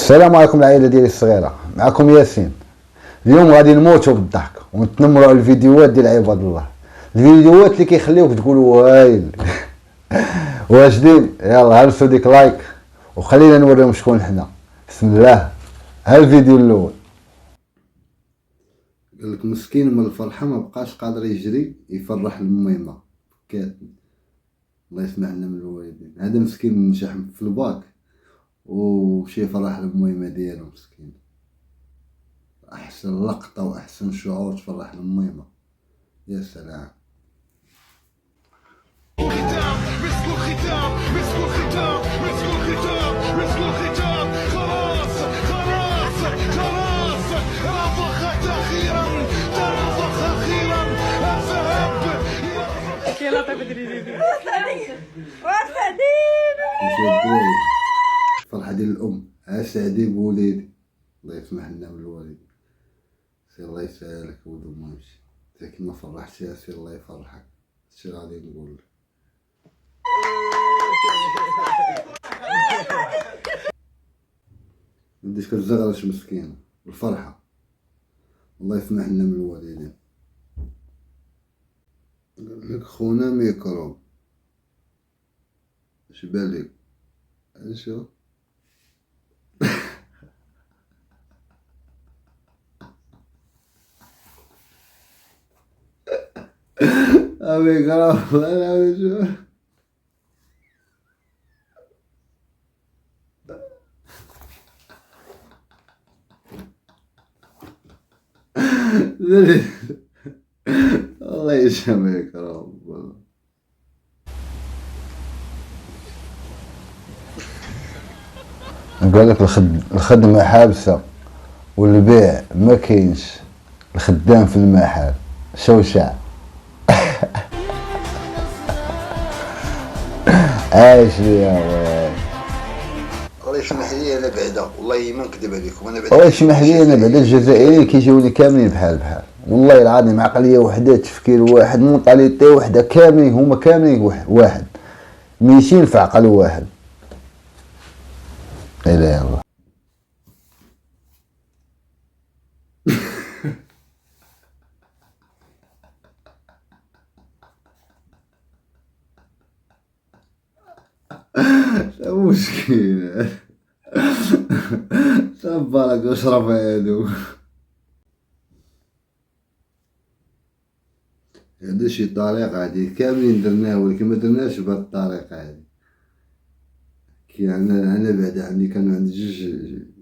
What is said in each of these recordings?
السلام عليكم العائله ديالي الصغيره، معكم ياسين. اليوم غادي نموتوا بالضحك ونتنمروا على الفيديوهات ديال عباد الله، الفيديوهات اللي كيخليوك تقول وايل. واجدين؟ يلا هرسوا ديك لايك وخلينا نوريهم شكون حنا. بسم الله، ها الفيديو الاول. قال لك مسكين من الفرحه ما بقاش قادر يجري يفرح الميمه كاتب. الله يسمع لنا من الوالدين. هذا مسكين نجح في الباك وشي فرح الميمه ديالو مسكين. احسن لقطه واحسن شعور تفرح الميمه، يا سلام. ختام مسك الختام مسك الختام مسك الختام مسك الختام خلاص خلاص خلاص رافقت اخيرا ترافق اخيرا الذهب. يلا طيب ادري الفرحه ديال الام، سعدي بوليدي. الله يسمح لنا من الوالدين. سير الله يسهلك ولد ما يمشي، انت كيما فرحتي يا سير الله يفرحك. هادشي غادي نقول لك. بديش كتزغرش مسكينه بالفرحه. الله يسمح لنا من الوالدين. قال لك خونا ميكروب، اش بالك؟ شو ميكروب؟ انا شو الله يسامحك رب. قال لك الخدمه حابسه والبيع ما كاينش، الخدام في المحل شوشع. عايش يا ويلي. الله يسمح لي انا بعدا، والله ما نكذب عليكم انا بعدا. الله يسمح لي انا بعدا. الجزائريين كيجيوني كاملين بحال والله العظيم، عقليه وحده، تفكير واحد، مونطاليتي وحده، كاملين هما كاملين واحد، ميتين في عقل واحد. لا اله الا الله. مشكلة تبارك واشرب هادو. هذا شي طريقة هادي كاملين درناه، ولكن ما درناش بهاد الطريقة هادي. كي انا بعدا عندي كان عندي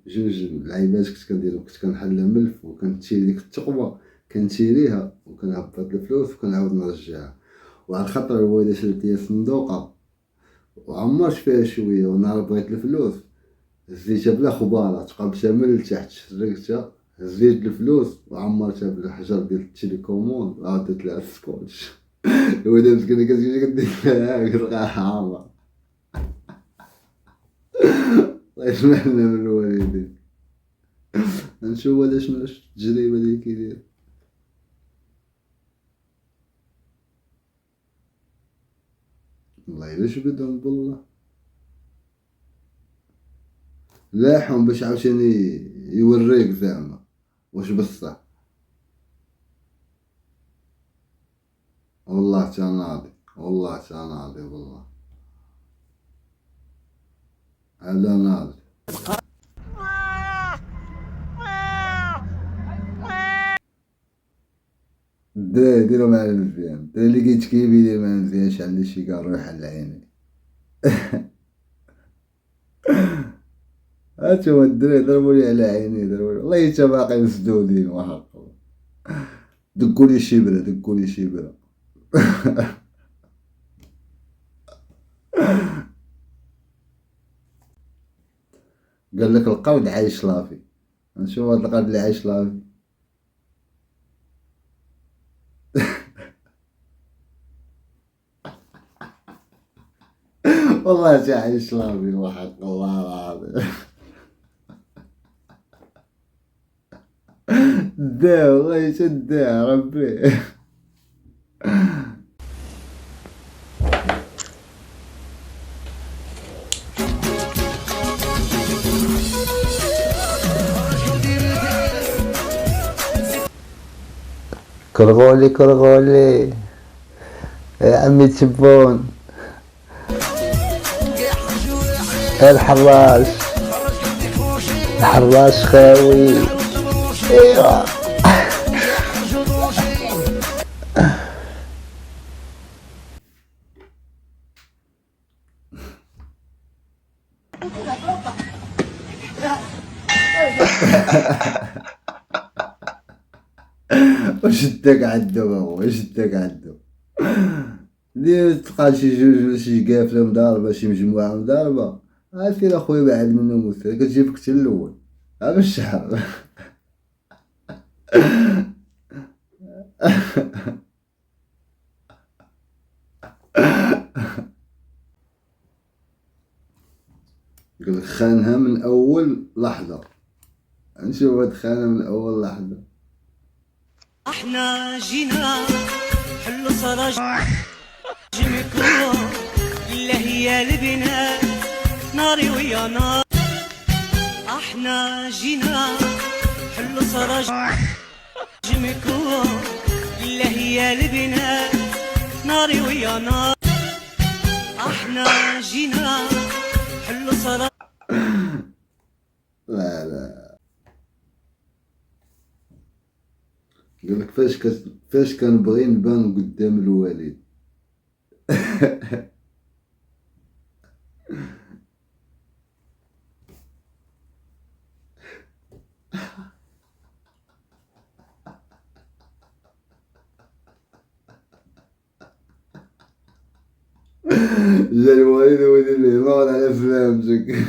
جوج لعيبات كنت كنديرهم. كنت كنحل ملف وكنتيري ديك التقوى، كنتيريها وكنهبط الفلوس وكنعاود نرجعها. وعلى خاطر الوالدة شرات ليا صندوقة وعمرت فيها شويه، ونهار بغيت الفلوس هزيتها بلا خباره، تقلبتها من التحت، شركتها، هزيت الفلوس وعمرتها بالحجر ديال التيليكوموند وعاود درت لها السكوتش. الوالده مسكينه كتجي كدير لها كتلقاها حامضه. الله يسمح لنا من الوالدين. نشوف هذا شنو التجربه اللي كيدير. والله الا جبدهم بالله لاحهم باش عاوتاني يوريك زعما واش بصح. والله تناضي، والله تناضي، والله هذا ناضي. الدراري ديرو معايا مزيان، الدراري اللي كيتكيف يدير معايا مزيان، شعل لي شي كار روح على عيني. هاتو الدراري ضربولي على عيني، ضربولي والله حتى باقي مسدودين وحق. دقولي شبرة، دقولي شبرة. قال لك القرد عايش لافي. نشوف هاد القرد اللي عايش لافي. والله تا عايش لافي وحق الله العظيم. دا والله يشدها ربي. كرغولي كرغولي يا عمي تبون الحراش الحراش خاوي. ايوا واش داك عندو واش داك عندو اللي تلقى شي جوج ولا شي قافله مضاربه شي مجموعه مضاربه عارفين اخويا بعد منو مثل كتجيبك حتى الاول عا بالشهر. يقولك خانها من اول لحظه. نشوف هاد خانها من اول لحظه. احنا جينا حلو صراج جميكو اللي هي البنات ناري ويا نار. احنا جينا حلو صراج جميكو اللي هي البنات ناري ويا نار. احنا جينا حلو صراج. لا لا يقولك فاش كنبغي نبان قدام الوالد. جا الوالد ويدير ليه نور على فلامتك.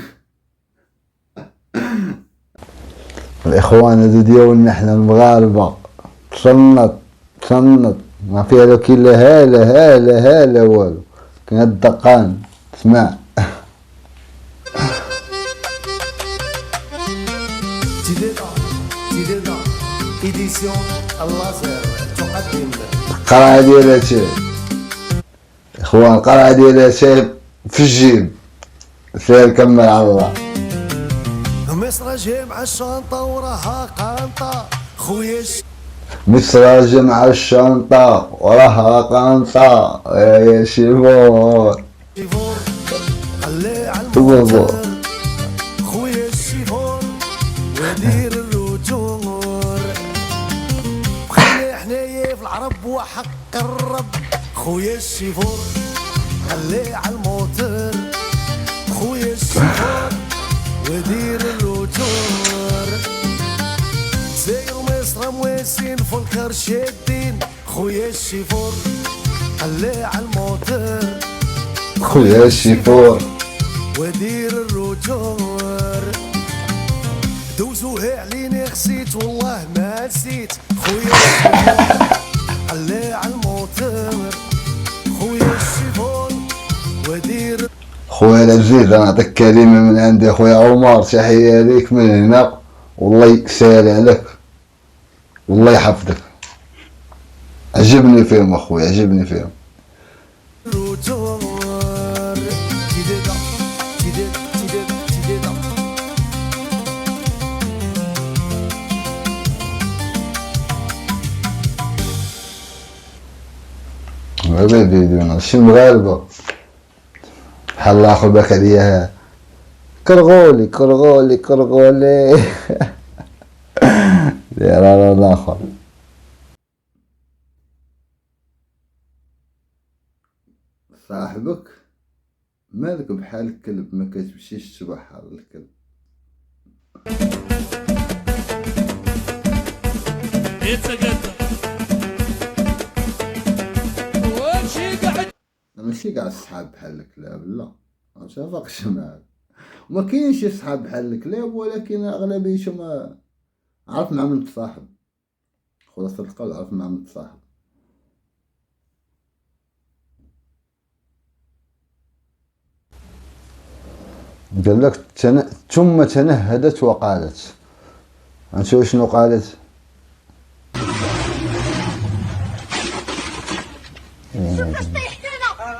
الاخوان هادو ديالنا حنا المغاربه تصنت ما فيها لا كاين لا هاله والو. كاين هاد الدقان اسمع. جديدة إديسيون اللازر تقدم القرعه ديالها شي اخوان القرعه ديالها شي في الجيب سير كمل على الله. مصر جاي مع الشنطة وراها قنطة خويا مصر جمع الشنطة وراها قنطة يا شيفور الشيفون خلي على بابا. الموتر خويا الشيفون ودير الرجور بقينا حنايا في العرب وحق الرب خويا الشيفون خلي على الموتر خويا الشيفون ودير الرجور سير مصر مواسين فالكر شادين خويا الشيفور خلي على الموتر خويا الشيفور ودير الرجور دوزوها عليني خسيت والله ما نسيت خويا الشيفون خلي على الموتر خويا الشيفون ودير. خويا لزيد انا نعطيك كلمة من عندي خويا عمر تحية ليك من هنا والله يسهل عليك والله يحفظك. عجبني فيهم اخويا عجبني فيهم. الرجور جديدة جديدة هذا فيديو شي مغاربة بحال الاخر باك عليا كرغولي داير على الاخر. صاحبك مالك بحال الكلب ما كتمشيش تبحر الكلب. ماشي كاع الصحاب بحال الكلاب لا متفقش معاك. وما كاينش شي صحاب بحال الكلاب ولكن اغلبيتهم عرف مع من تصاحب. خلاصة القول عرف مع من تصاحب. قال لك ثم تنهدت وقالت نشوف شنو قالت.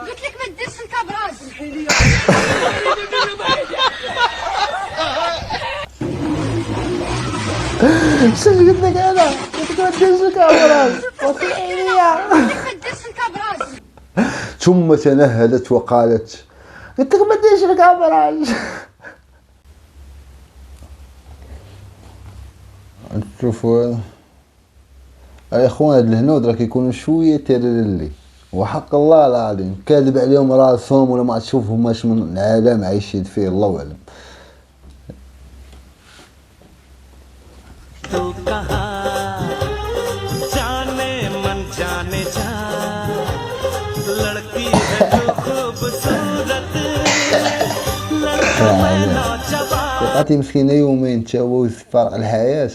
قلت لك ما ديرش الكبراج. شنو قلت لك انا؟ قلت ما ديرش الكابراج ما ديرش الكابراج. ثم تنهدت وقالت قلت لك ما ديرش الكابراج. شوفوا هذا يا اخوان، هاد الهنود راه كيكونوا شويه تيرلي، وحق الله العظيم كاذب عليهم راسهم ولا ما تشوفهم واش من العالم عايشين فيه الله اعلم. तो कहा जाने मन जाने जा लड़की है जो खूबसूरत लड़का मैं नौजवान عطي مسكينه يومين تا هو فارق الحياه.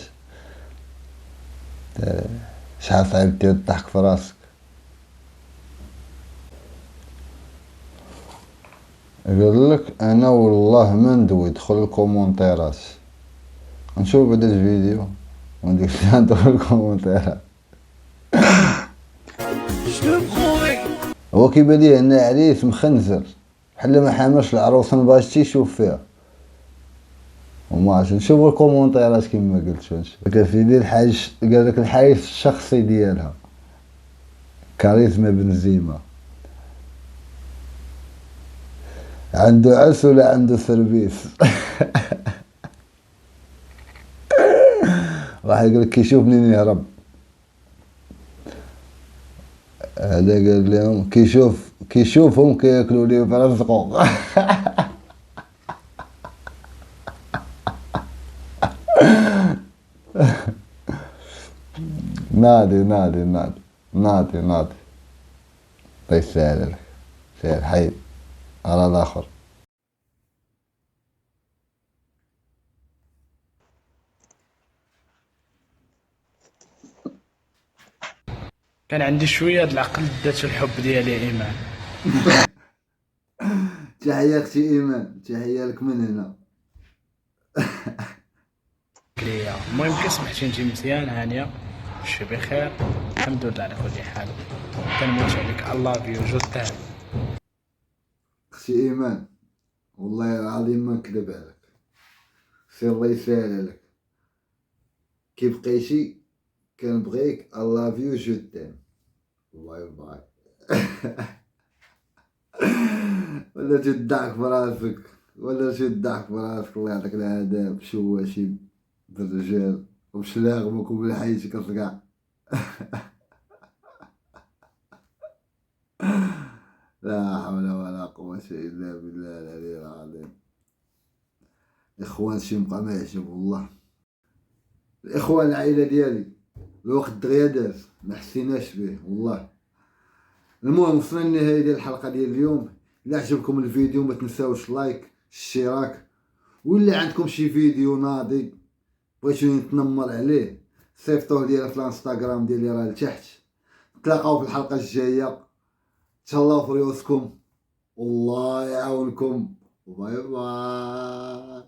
شحال صعيب دير الضحك في راسك. قال لك انا والله ما ندوي، دخل الكومونتيرات نشوف بعد الفيديو ونديك ندخل الكومونتيرات. هو كيبان ليه ان عريس مخنزر بحال ما حاملش العروسه ما باغاش يشوف فيها، وما عرفتش نشوفوا الكومونتيرات كما قلت. قال في دير الحاج، قال لك الحديث الشخصي ديالها كاريزما بنزيما، عنده عرس ولا عنده سيرفيس. واحد يقول لك كيشوفني نهرب، هذا قال لهم كيشوفهم كياكلوا ليه في رزقو. نادي الله يسهل لك، سير حي على الاخر. كان عندي شويه د العقل دات الحب ديالي ايمان. تحية اختي ايمان، تحية لك من هنا. ليا المهم كسمحتي انتي مزيان هانيه شي بخير الحمد لله على كل حال. كنموت عليك الله فيو جدا. اختي ايمان والله العظيم ما نكذب عليك، سي الله يسهل عليك. كي بقيتي كنبغيك الله فيو جو تيم. باي باي. ولا تضحك براسك الله يعطيك العذاب. شواشي بالرجال وبشلاغمك وبالحياتك كاع. لا حول ولا قوة إلا بالله العلي العظيم. الإخوان شي مبقى ما يعجب والله. الإخوان العائلة ديالي الوقت دغيا داز ما حسيناش به والله. المهم وصلنا للنهاية ديال الحلقة ديال اليوم. إلا عجبكم الفيديو ما تنساوش لايك الاشتراك، وإلا عندكم شي فيديو ناضي بغيتوني نتنمر عليه صيفطوه ليا في الانستغرام ديالي راه لتحت. نتلاقاو في الحلقة الجاية. تهلاو في ريوسكم والله يعاونكم. باي باي.